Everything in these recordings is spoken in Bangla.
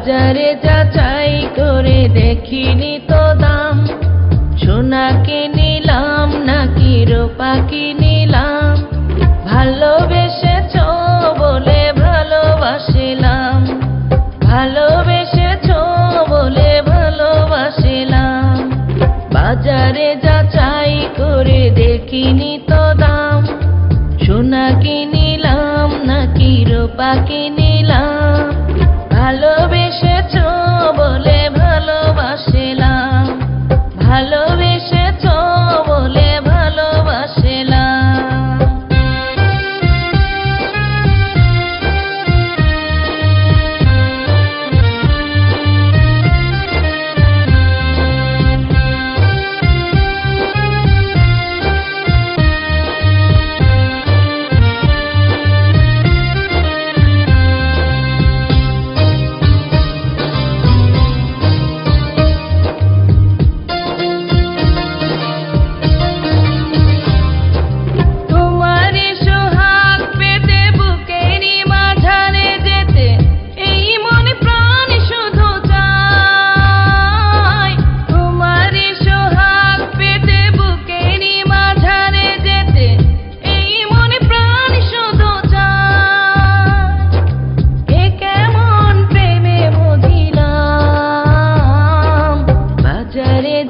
বাজারে যাচাই করে দেখিনি তো দাম, সোনা কিনিলাম নাকি রূপা কিনিলাম, ভালোবেসেছ বলে ভালোবাসিলাম, ভালোবেসেছ বলে ভালোবাসিলাম। বাজারে যাচাই করে দেখিনি তো দাম, সোনা কিনিলাম নাকি রূপা কিনিলাম, ভালোবেসেছ বলে ভালোবাসিলাম, ভালোবেসেছ বলে ভালোবাসিলাম।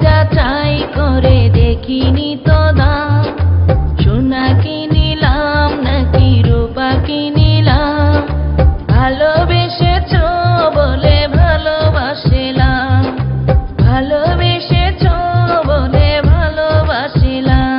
যাচাই করে দেখিনি তো দাম, সোনা কিনিলাম নাকি রূপা কিনিলাম, ভালোবেসেছ বলে ভালোবাসিলাম, ভালোবেসেছ বলে ভালোবাসিলাম।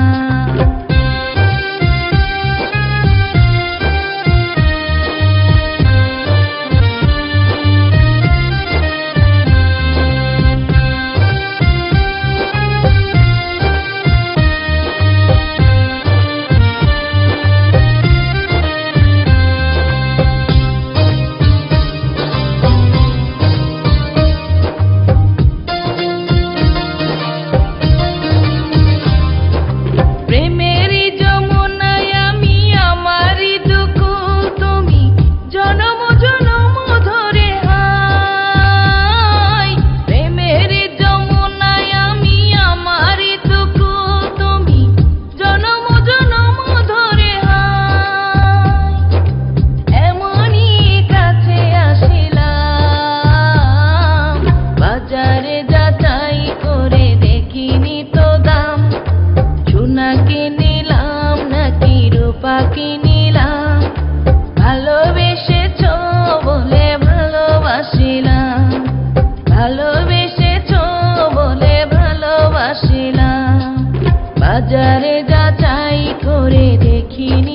বাজারে যাচাই করে দেখিনি তো দাম, সোনা কিনিলাম নাকি রূপা কিনিলাম, ভালোবেসেছ বলে ভালোবাসিলাম, ভালোবেসেছ বলে ভালোবাসিলাম। বাজারে যাচাই করে দেখিনি